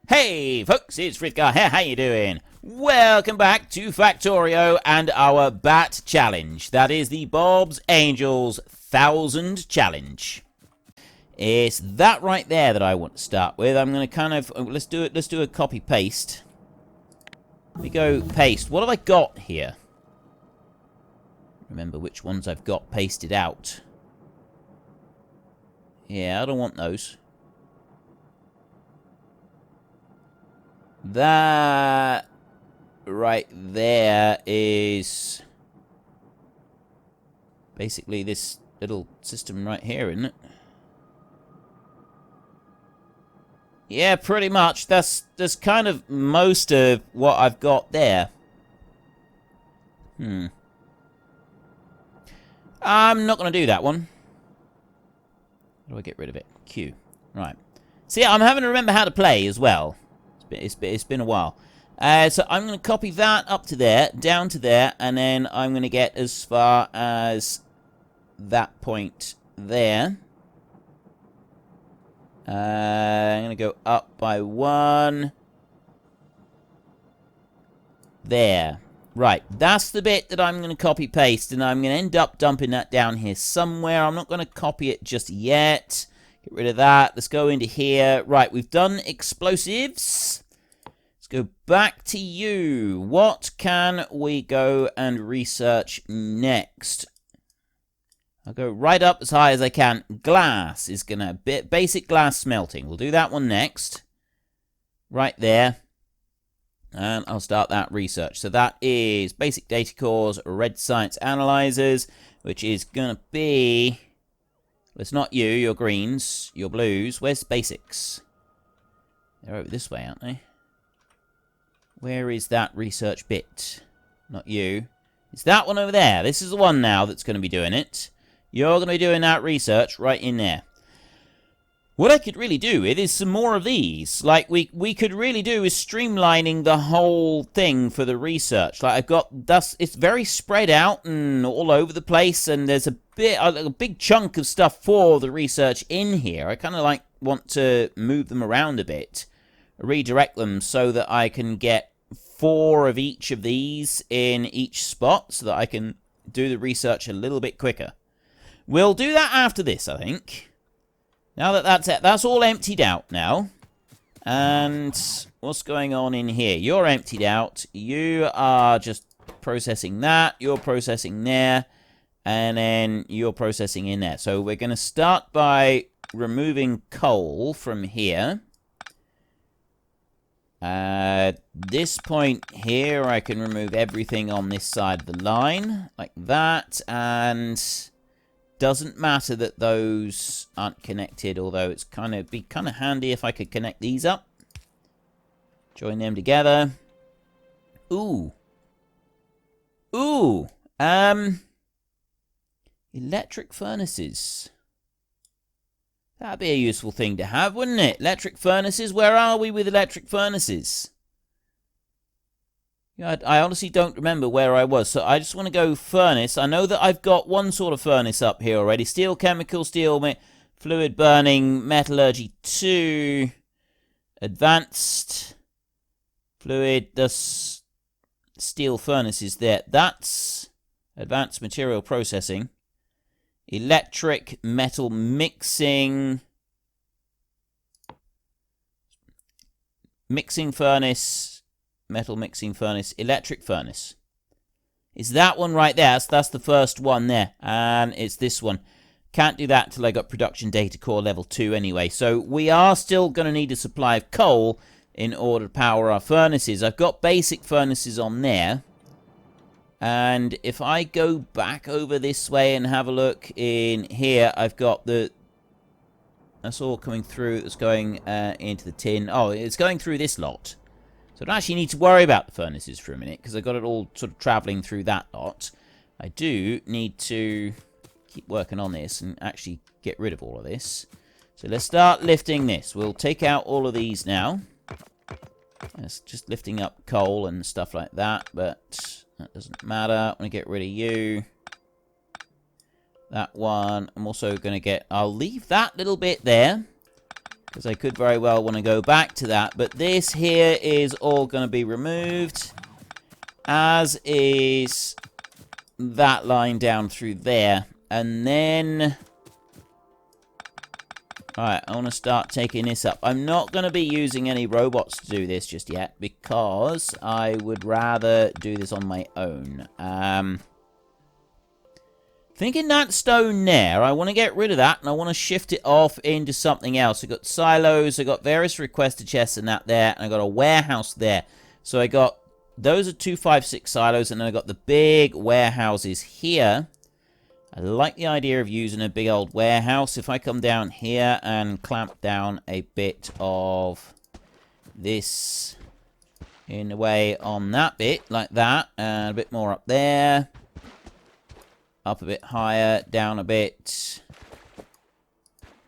Hey folks, it's Frithgar here, how you doing? Welcome back to Factorio and our Bat Challenge. That is the Bob's Angels 1000 Challenge. It's that right there that I want to start with. I'm going to kind of, let's do a copy paste. We go paste. What have I got here? Remember which ones I've got pasted out. Yeah, I don't want those. That right there is basically this little system right here, isn't it? Yeah, pretty much. That's kind of most of what I've got there. I'm not going to do that one. How do I get rid of it? Q. Right. See, I'm having to remember how to play as well. It's been a while. So I'm going to copy that up to there, down to there, and then I'm going to get as far as that point there. I'm going to go up by 1. There. Right, that's the bit that I'm going to copy paste, and I'm going to end up dumping that down here somewhere. I'm not going to copy it just yet. Get rid of that. Let's go into here. Right, we've done explosives. Let's go back to you. What can we go and research next? I'll go right up as high as I can. Glass is going to be basic glass smelting. We'll do that one next. Right there. And I'll start that research. So that is basic data cores, red science analyzers, which is going to be... Well, it's not you, you're greens, you're blues. Where's basics? They're over this way, aren't they? Where is that research bit? Not you. It's that one over there. This is the one now that's going to be doing it. You're going to be doing that research right in there. What I could really do with is some more of these. Like, we could really do is streamlining the whole thing for the research. Like, I've got... It's very spread out and all over the place, and there's a big chunk of stuff for the research in here. I kind of, want to move them around a bit. Redirect them so that I can get 4 of each of these in each spot, so that I can do the research a little bit quicker. We'll do that after this, I think. Now that that's it, that's all emptied out now. And what's going on in here? You're emptied out. You are just processing that. You're processing there. And then you're processing in there. So we're going to start by removing coal from here. At this point here, I can remove everything on this side of the line. Like that. And... doesn't matter that those aren't connected, although it's be kind of handy if I could connect these up. Join them together. Ooh. Ooh. Electric furnaces. That'd be a useful thing to have, wouldn't it? Electric furnaces. Where are we with electric furnaces? Yeah, I honestly don't remember where I was, so I just want to go furnace. I know that I've got one sort of furnace up here already. Steel, chemical, steel, fluid burning, metallurgy 2, advanced, fluid, thus steel furnaces there. That's advanced material processing. Electric, metal mixing, mixing furnace, metal mixing furnace, electric furnace. It's that one right there. That's the first one there. And it's this one. Can't do that till I got production data core level 2 anyway. So we are still going to need a supply of coal in order to power our furnaces. I've got basic furnaces on there. And if I go back over this way and have a look in here, I've got the... That's all coming through. That's going into the tin. Oh, it's going through this lot. So I don't actually need to worry about the furnaces for a minute, because I've got it all sort of travelling through that lot. I do need to keep working on this and actually get rid of all of this. So let's start lifting this. We'll take out all of these now. It's just lifting up coal and stuff like that, but that doesn't matter. I want to get rid of you. That one. I'm also going to get... I'll leave that little bit there, because I could very well want to go back to that. But this here is all going to be removed, as is that line down through there. And then... Alright, I want to start taking this up. I'm not going to be using any robots to do this just yet, because I would rather do this on my own. Thinking that stone there, I want to get rid of that, and I want to shift it off into something else. I've got silos, I've got various requested chests and that there, and I've got a warehouse there. So I got, those are 2, 5, 6 silos, and then I've got the big warehouses here. I like the idea of using a big old warehouse. If I come down here and clamp down a bit of this in a way on that bit, like that, and a bit more up there. Up a bit higher, down a bit.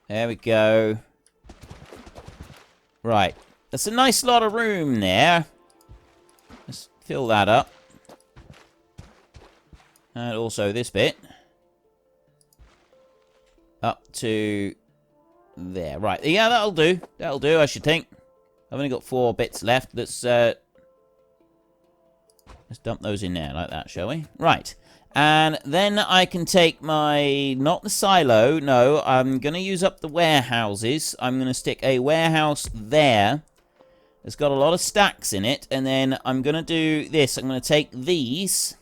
There we go. Right. That's a nice lot of room there. Let's fill that up. And also this bit. Up to there. Right. Yeah, that'll do. That'll do, I should think. I've only got 4 bits left. Let's dump those in there like that, shall we? Right. And then I can take my... Not the silo. No, I'm going to use up the warehouses. I'm going to stick a warehouse there. It's got a lot of stacks in it. And then I'm going to do this. I'm going to take these...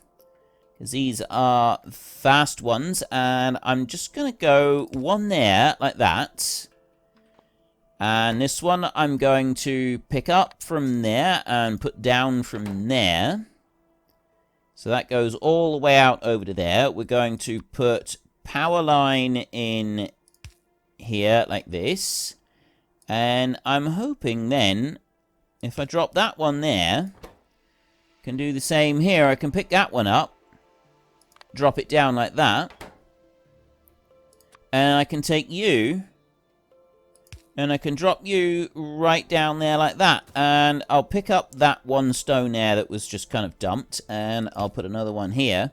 because these are fast ones, and I'm just going to go one there, like that. And this one I'm going to pick up from there and put down from there. So that goes all the way out over to there. We're going to put power line in here, like this. And I'm hoping then, if I drop that one there, I can do the same here. I can pick that one up. Drop it down like that. And I can take you. And I can drop you right down there like that. And I'll pick up that one stone there that was just kind of dumped. And I'll put another one here.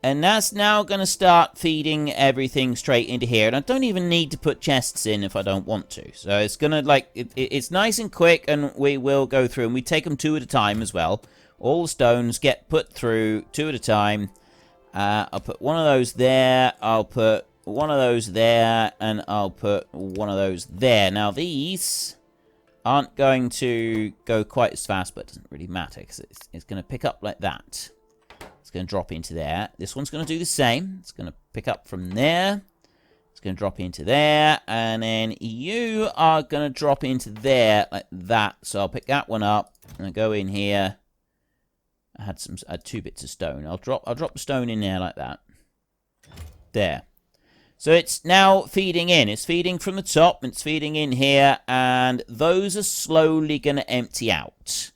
And that's now going to start feeding everything straight into here. And I don't even need to put chests in if I don't want to. So it's going to like... It's nice and quick, and we will go through. And we take them 2 at a time as well. All the stones get put through 2 at a time. I'll put one of those there, I'll put one of those there, and I'll put one of those there. Now, these aren't going to go quite as fast, but it doesn't really matter, because it's going to pick up like that. It's going to drop into there. This one's going to do the same. It's going to pick up from there. It's going to drop into there, and then you are going to drop into there like that. So I'll pick that one up, and I'll go in here. I had 2 bits of stone. I'll drop the stone in there like that. There. So it's now feeding in. It's feeding from the top. It's feeding in here. And those are slowly going to empty out.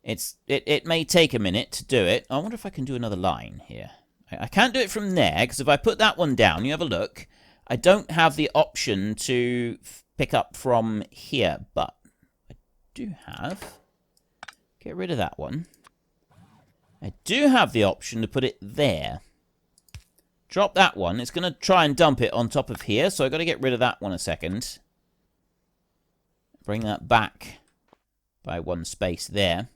It may take a minute to do it. I wonder if I can do another line here. I can't do it from there, because if I put that one down, you have a look. I don't have the option to pick up from here. But I do have... Get rid of that one. I do have the option to put it there. Drop that one. It's going to try and dump it on top of here, so I've got to get rid of that one a second. Bring that back by 1 space there.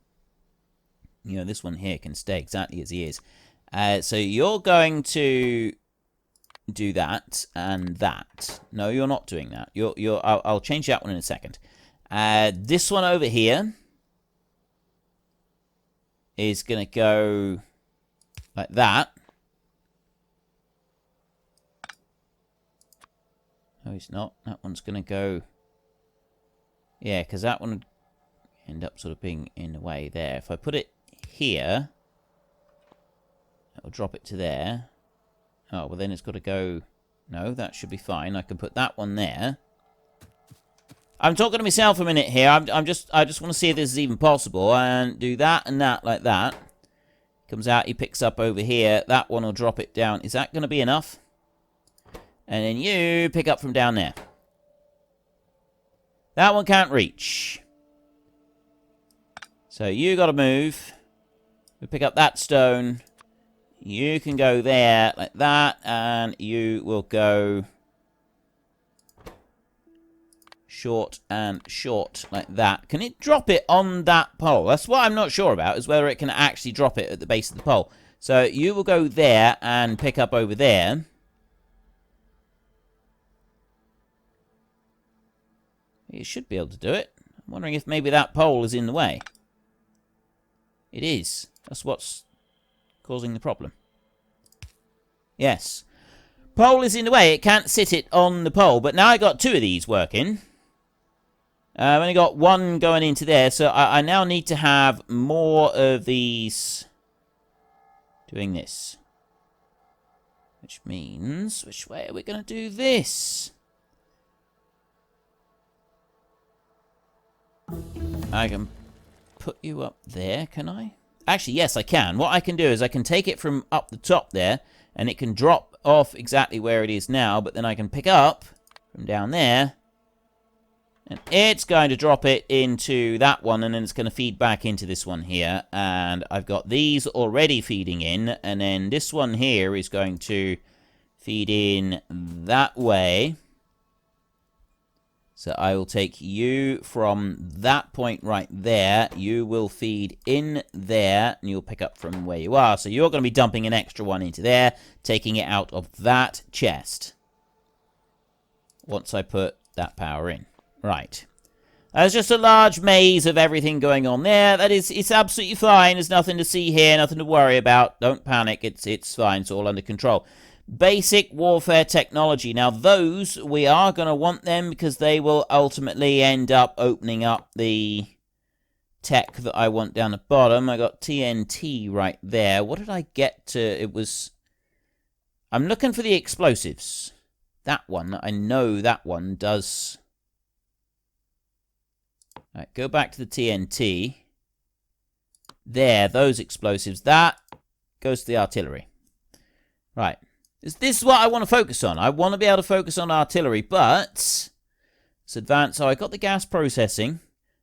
You know, this one here can stay exactly as he is. So you're going to do that and that. No, you're not doing that. I'll change that one in a second. This one over here is going to go like that. No, it's not. That one's going to go... Yeah, because that one would end up sort of being in the way there. If I put it here, it'll drop it to there. Oh, well then it's got to go... No, that should be fine. I can put that one there. I'm talking to myself a minute here. I just want to see if this is even possible. And do that and that like that. Comes out, he picks up over here. That one will drop it down. Is that going to be enough? And then you pick up from down there. That one can't reach. So you got to move. We pick up that stone. You can go there like that. And you will go... short and short like that. Can it drop it on that pole? That's what I'm not sure about, is whether it can actually drop it at the base of the pole. So you will go there and pick up over there. You should be able to do it. I'm wondering if maybe that pole is in the way. It is. That's what's causing the problem. Yes. Pole is in the way. It can't sit it on the pole. But now I got 2 of these working. I've only got 1 going into there. So I now need to have more of these doing this. Which means, which way are we going to do this? I can put you up there, can I? Actually, yes, I can. What I can do is I can take it from up the top there, and it can drop off exactly where it is now, but then I can pick up from down there, and it's going to drop it into that one, and then it's going to feed back into this one here, and I've got these already feeding in, and then this one here is going to feed in that way. So I will take you from that point right there. You will feed in there, and you'll pick up from where you are. So you're going to be dumping an extra one into there, taking it out of that chest. Once I put that power in. Right. There's just a large maze of everything going on there. It's absolutely fine. There's nothing to see here, nothing to worry about. Don't panic. It's fine. It's all under control. Basic warfare technology. Now, those, we are going to want them because they will ultimately end up opening up the tech that I want down the bottom. I got TNT right there. What did I get to? It was... I'm looking for the explosives. That one, I know that one does... Alright, go back to the TNT. There, those explosives. That goes to the artillery. Right. This is what I want to focus on. I want to be able to focus on artillery, but it's advanced. So I got the gas processing,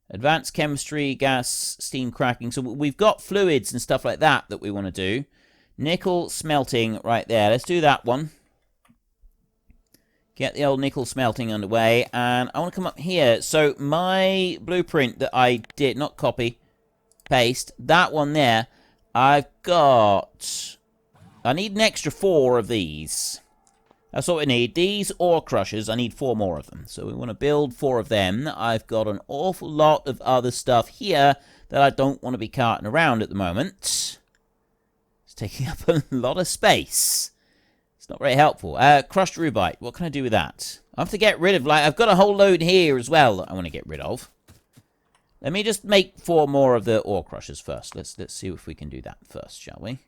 advanced chemistry, gas, steam cracking. So we've got fluids and stuff like that we want to do. Nickel smelting right there. Let's do that one. Get the old nickel smelting underway. And I want to come up here. So my blueprint that I did, not copy, paste, that one there, I've got... I need an extra 4 of these. That's what we need. These ore crushers, I need 4 more of them. So we want to build 4 of them. I've got an awful lot of other stuff here that I don't want to be carting around at the moment. It's taking up a lot of space. It's not very helpful. Crushed Rubyte. What can I do with that? I have to get rid of, like, I've got a whole load here as well that I want to get rid of. Let me just make 4 more of the ore crushers first. Let's see if we can do that first, shall we?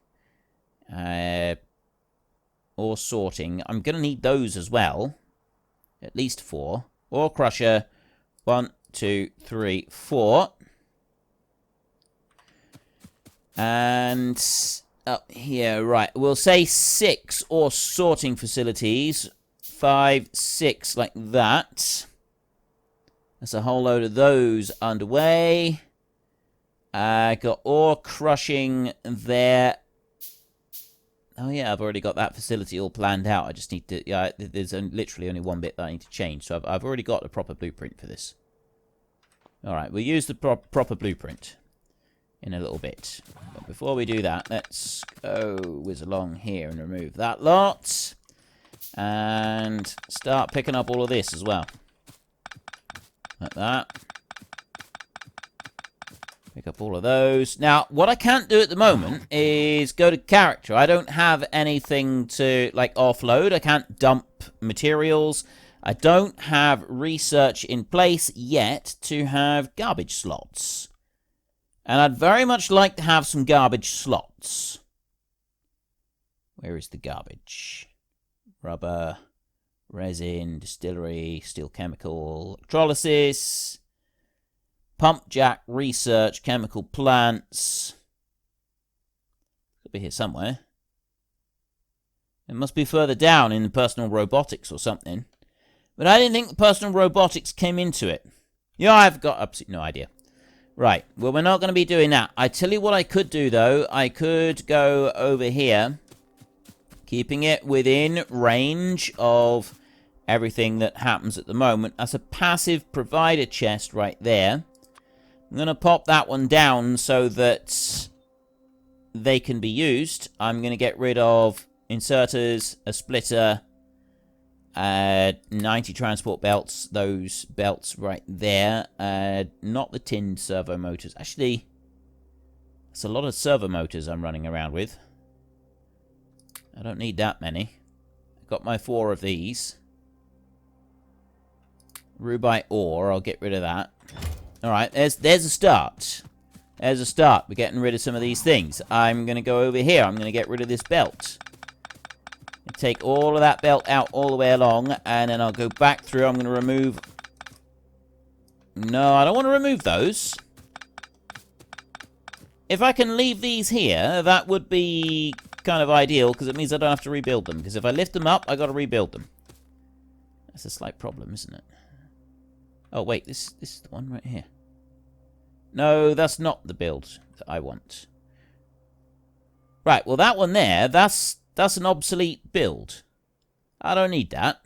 Ore sorting. I'm going to need those as well. At least 4. Ore crusher. 1, 2, 3, 4. And up here, right. We'll say 6 ore sorting facilities. 5, 6, like that. There's a whole load of those underway. I got ore crushing there. Oh yeah, I've already got that facility all planned out. I just need to... Yeah, there's literally only one bit that I need to change. So I've already got a proper blueprint for this. Alright, we'll use the proper blueprint in a little bit. But before we do that, let's go whiz along here and remove that lot. And start picking up all of this as well. Like that. Pick up all of those. Now, what I can't do at the moment is go to character. I don't have anything to, like, offload. I can't dump materials. I don't have research in place yet to have garbage slots. And I'd very much like to have some garbage slots. Where is the garbage? Rubber, resin, distillery, steel chemical, electrolysis... Pump jack, research, chemical plants. Could be here somewhere. It must be further down in the personal robotics or something. But I didn't think the personal robotics came into it. Yeah, I've got absolutely no idea. Right, well, we're not going to be doing that. I tell you what I could do, though. I could go over here, keeping it within range of everything that happens at the moment. That's a passive provider chest right there. I'm going to pop that one down so that they can be used. I'm going to get rid of inserters, a splitter, 90 transport belts, those belts right there. Not the tinned servo motors. Actually, it's a lot of servo motors I'm running around with. I don't need that many. I've got my 4 of these. Rubyte ore, I'll get rid of that. Alright, there's a start. There's a start. We're getting rid of some of these things. I'm going to go over here. I'm going to get rid of this belt. Take all of that belt out all the way along, and then I'll go back through. I'm going to remove... No, I don't want to remove those. If I can leave these here, that would be kind of ideal, because it means I don't have to rebuild them. Because if I lift them up, I've got to rebuild them. That's a slight problem, isn't it? Oh, wait, this is the one right here. No, that's not the build that I want. Right, well, that one there, that's an obsolete build. I don't need that.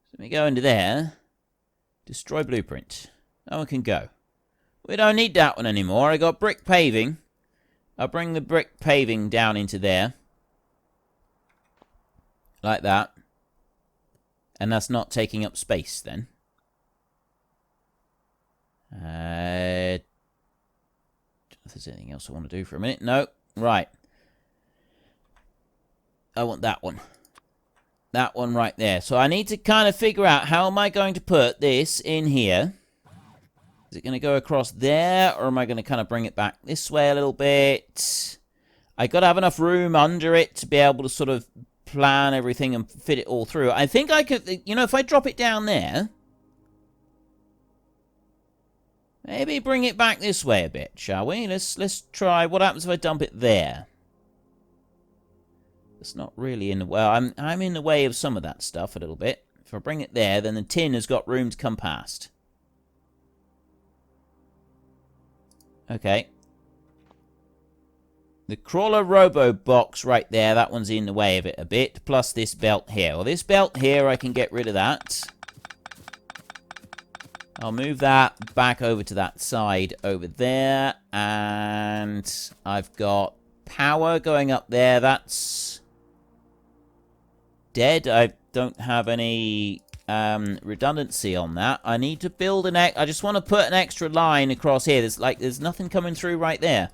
So let me go into there. Destroy blueprint. That one can go. We don't need that one anymore. I got brick paving. I'll bring the brick paving down into there. Like that. And that's not taking up space then. If there's anything else I want to do for a minute. No. Right. I want that one. That one right there. So I need to kind of figure out how am I going to put this in here. Is it going to go across there, or am I going to kind of bring it back this way a little bit? I got to have enough room under it to be able to sort of plan everything and fit it all through. I think I could, you know, if I drop it down there, maybe bring it back this way a bit, shall we? Let's try. What happens if I dump it there? It's not really in the way. I'm in the way of some of that stuff a little bit. If I bring it there, then the tin has got room to come past. Okay. The crawler robo box right there, that one's in the way of it a bit. Plus this belt here. Well, this belt here, I can get rid of that. I'll move that back over to that side over there. And I've got power going up there. That's dead. I don't have any redundancy on that. I need to build I just want to put an extra line across here. There's nothing coming through right there.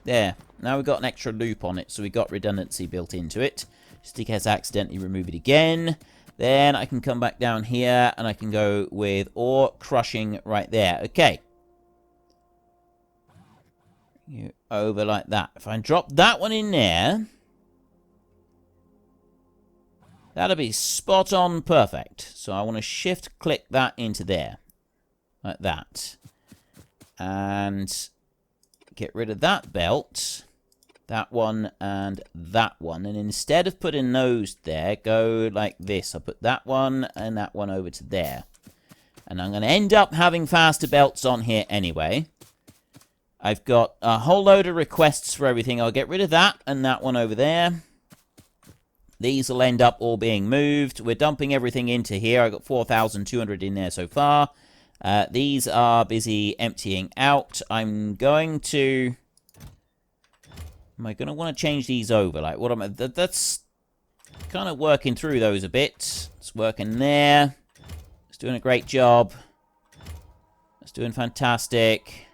There. Now we've got an extra loop on it, so we've got redundancy built into it. Just in case I accidentally remove it again. Then I can come back down here, and I can go with ore crushing right there. Okay. You over like that. If I drop that one in there, that'll be spot on perfect. So I want to shift click that into there. Like that. And get rid of that belt. That one and that one. And instead of putting those there, go like this. I'll put that one and that one over to there. And I'm going to end up having faster belts on here anyway. I've got a whole load of requests for everything. I'll get rid of that and that one over there. These will end up all being moved. We're dumping everything into here. I've got 4,200 in there so far. These are busy emptying out. I'm going to... Am I going to want to change these over? Like, what am I... That's kind of working through those a bit. It's working there. It's doing a great job. It's doing fantastic.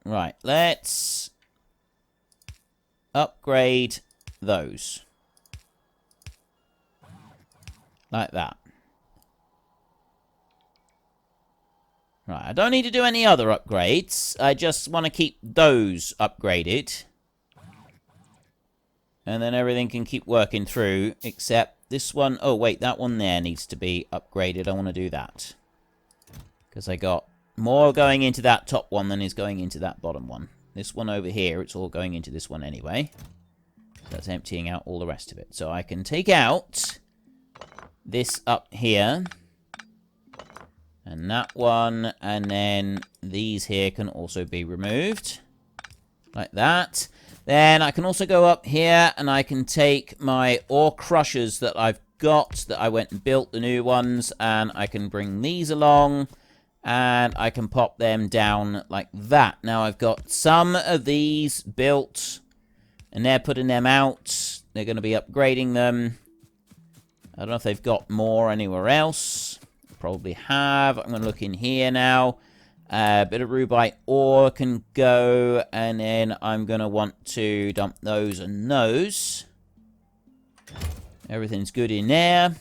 Right, let's upgrade those. Like that. Right, I don't need to do any other upgrades. I just want to keep those upgraded. And then everything can keep working through, except this one. Oh, wait, that one there needs to be upgraded. I want to do that. Because I got more going into that top one than is going into that bottom one. This one over here, it's all going into this one anyway. So that's emptying out all the rest of it. So I can take out this up here. And that one, and then these here can also be removed. Like that. Then I can also go up here and I can take my ore crushers that I've got, that I went and built the new ones, and I can bring these along and I can pop them down like that. Now I've got some of these built and they're putting them out. They're going to be upgrading them. I don't know if they've got more anywhere else. Probably have. I'm going to look in here now. A bit of Rubyte ore can go, and then I'm going to want to dump those and those. Everything's good in there.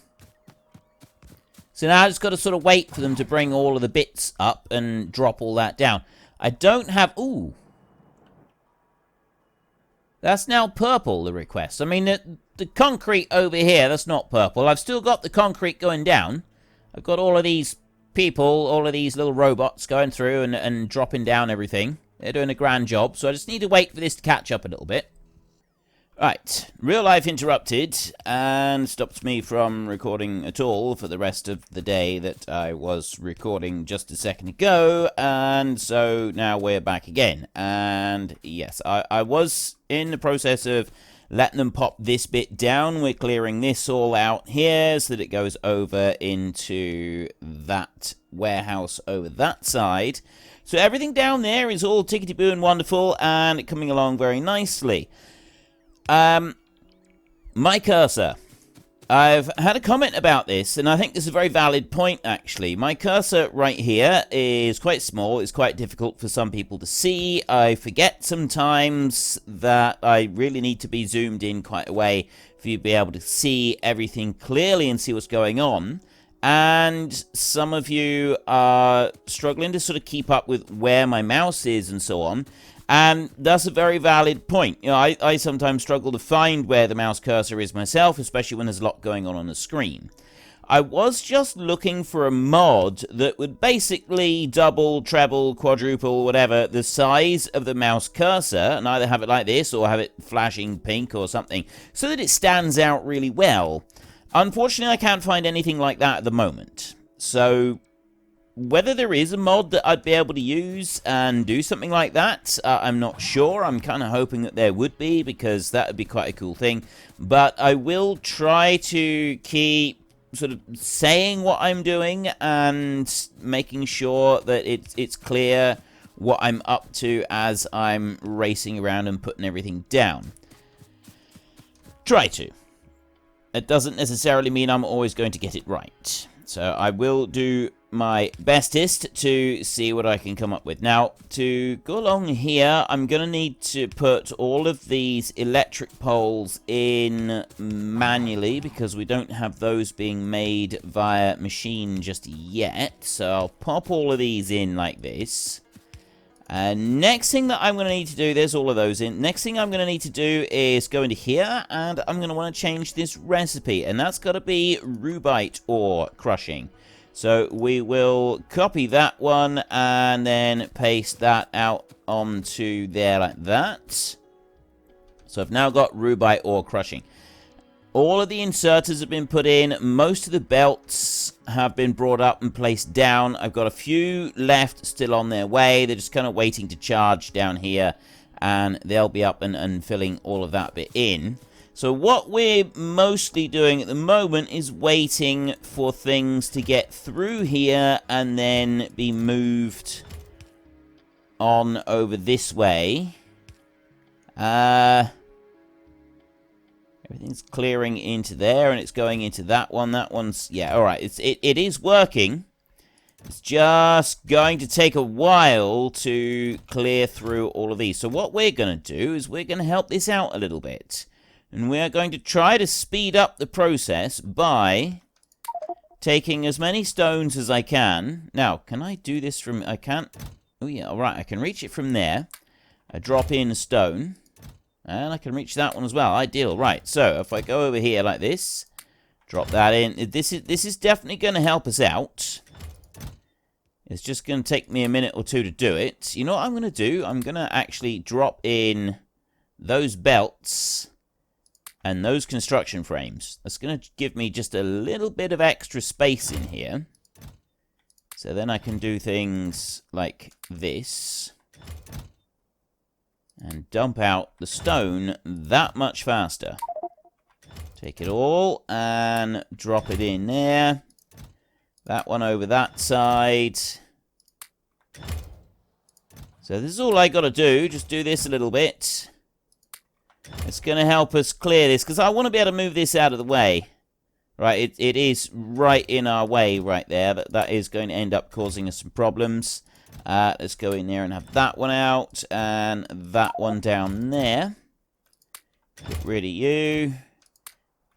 So now I just got to sort of wait for them to bring all of the bits up and drop all that down. I don't have... Ooh. That's now purple, the request. I mean, the concrete over here, that's not purple. I've still got the concrete going down. I've got all of these people, all of these little robots going through and dropping down everything. They're doing a grand job, so I just need to wait for this to catch up a little bit. Right, real life interrupted and stopped me from recording at all for the rest of the day that I was recording just a second ago, and so now we're back again. And yes, I was in the process of letting them pop this bit down. We're clearing this all out here so that it goes over into that warehouse over that side. So everything down there is all tickety-boo and wonderful and coming along very nicely. My cursor. I've had a comment about this, and I think this is a very valid point, actually. My cursor right here is quite small. It's quite difficult for some people to see. I forget sometimes that I really need to be zoomed in quite a way for you to be able to see everything clearly and see what's going on. And some of you are struggling to sort of keep up with where my mouse is and so on. And that's a very valid point. You know, I sometimes struggle to find where the mouse cursor is myself, especially when there's a lot going on the screen. I was just looking for a mod that would basically double, treble, quadruple, whatever, the size of the mouse cursor, and either have it like this or have it flashing pink or something, so that it stands out really well. Unfortunately, I can't find anything like that at the moment. So whether there is a mod that I'd be able to use and do something like that, I'm not sure. I'm kind of hoping that there would be, because that would be quite a cool thing. But I will try to keep sort of saying what I'm doing and making sure that it's clear what I'm up to as I'm racing around and putting everything down. Try to. It doesn't necessarily mean I'm always going to get it right. So I will do my bestest to see what I can come up with. Now, to go along here, I'm going to need to put all of these electric poles in manually, because we don't have those being made via machine just yet. So I'll pop all of these in like this. And next thing that I'm going to need to do, there's all of those in. Next thing I'm going to need to do is go into here, and I'm going to want to change this recipe. And that's got to be Rubyte ore crushing. So we will copy that one and then paste that out onto there like that. So I've now got Rubyte ore crushing. All of the inserters have been put in. Most of the belts have been brought up and placed down. I've got a few left still on their way. They're just kind of waiting to charge down here, and they'll be up and filling all of that bit in. So what we're mostly doing at the moment is waiting for things to get through here and then be moved on over this way. Everything's clearing into there, and it's going into that one. That one's... yeah, alright. It is working. It's just going to take a while to clear through all of these. So what we're going to do is we're going to help this out a little bit. And we're going to try to speed up the process by taking as many stones as I can. Now, can I do this from... I can't... oh, yeah, alright. I can reach it from there. I drop in a stone. And I can reach that one as well. Ideal. Right, so if I go over here like this, drop that in. This is definitely going to help us out. It's just going to take me a minute or two to do it. You know what I'm going to do? I'm going to actually drop in those belts and those construction frames. That's going to give me just a little bit of extra space in here. So then I can do things like this. and dump out the stone that much faster. Take it all and drop it in there. That one over that side. So this is all I got to do. Just do this a little bit. It's going to help us clear this, because I want to be able to move this out of the way. Right, it is right in our way right there. That is going to end up causing us some problems. Let's go in there and have that one out. And that one down there. Get rid of you.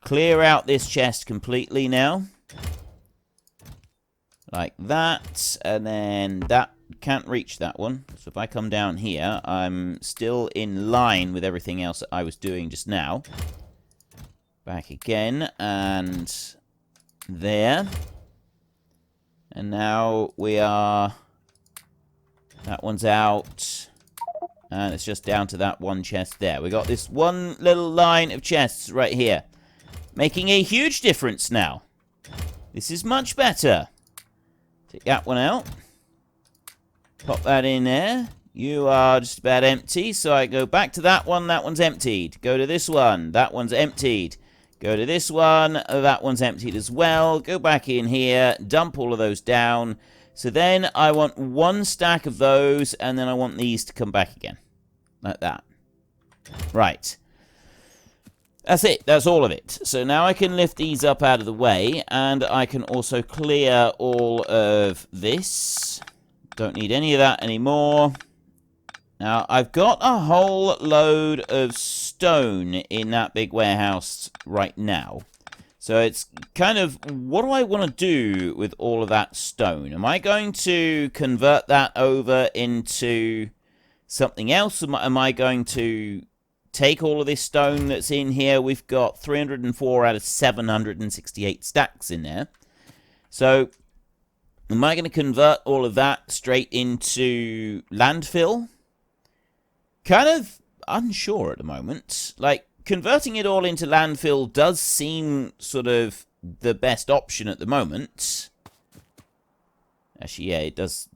Clear out this chest completely now. Like that. And then that can't reach that one. So if I come down here, I'm still in line with everything else that I was doing just now. Back again, and there. And now we are... That one's out. And it's just down to that one chest there. We got this one little line of chests right here. Making a huge difference now. This is much better. Take that one out. Pop that in there. You are just about empty, so I go back to that one. That one's emptied. Go to this one. That one's emptied. Go to this one, that one's emptied as well. Go back in here, dump all of those down. So then I want one stack of those, and then I want these to come back again. Like that. Right. That's it. That's all of it. So now I can lift these up out of the way, and I can also clear all of this. Don't need any of that anymore. Now, I've got a whole load of stone in that big warehouse right now. So it's kind of, what do I want to do with all of that stone? Am I going to convert that over into something else? Am I going to take all of this stone that's in here? We've got 304 out of 768 stacks in there. So, am I going to convert all of that straight into landfill? Kind of unsure at the moment. Like, converting it all into landfill does seem sort of the best option at the moment. Actually, yeah, it does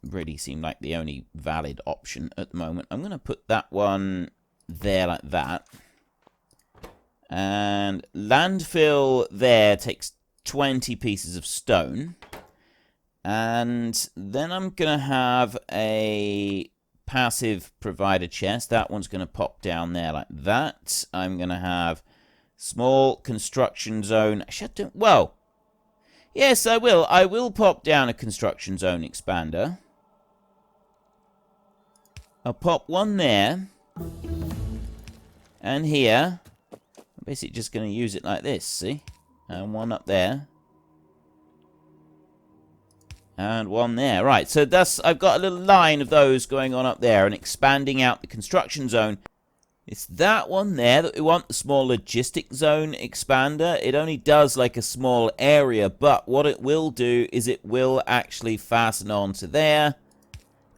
really seem like the only valid option at the moment. I'm going to put that one there like that. And landfill there takes 20 pieces of stone. And then I'm going to have a passive provider chest. That one's going to pop down there like that. I'm going to have small construction zone. Well, yes, I will. I will pop down a construction zone expander. I'll pop one there. And here. I'm basically just going to use it like this, see? And one up there. And one there. Right, so I've got a little line of those going on up there and expanding out the construction zone. It's that one there that we want, the small logistic zone expander. It only does like a small area, but what it will do is it will actually fasten on to there.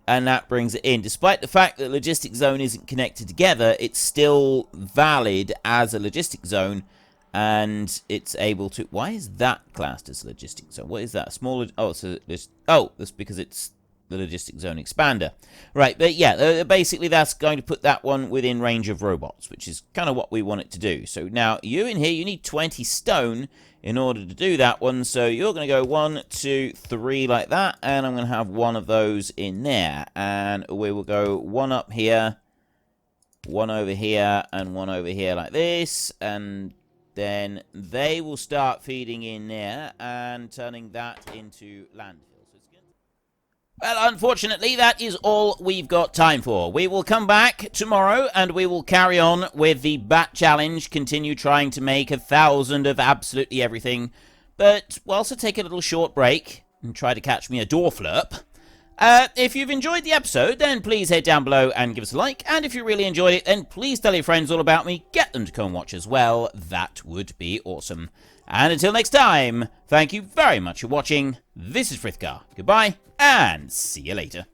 And that brings it in. Despite the fact that logistic zone isn't connected together, it's still valid as a logistic zone. And it's able to... Why is that classed as logistic zone? What is that? A small... Oh, so that's because it's the logistic zone expander. Right, but yeah, basically that's going to put that one within range of robots, which is kind of what we want it to do. So now, you in here, you need 20 stone in order to do that one. So you're going to go 1, 2, 3 like that. And I'm going to have one of those in there. And we will go one up here, one over here, and one over here like this. And then they will start feeding in there and turning that into landfill. Well, unfortunately, that is all we've got time for. We will come back tomorrow and we will carry on with the Bat Challenge, continue trying to make 1,000 of absolutely everything. But we'll also take a little short break and try to catch me a door flurp. If you've enjoyed the episode, then please head down below and give us a like. And if you really enjoyed it, then please tell your friends all about me. Get them to come and watch as well. That would be awesome. And until next time, thank you very much for watching. This is Frithgar. Goodbye, and see you later.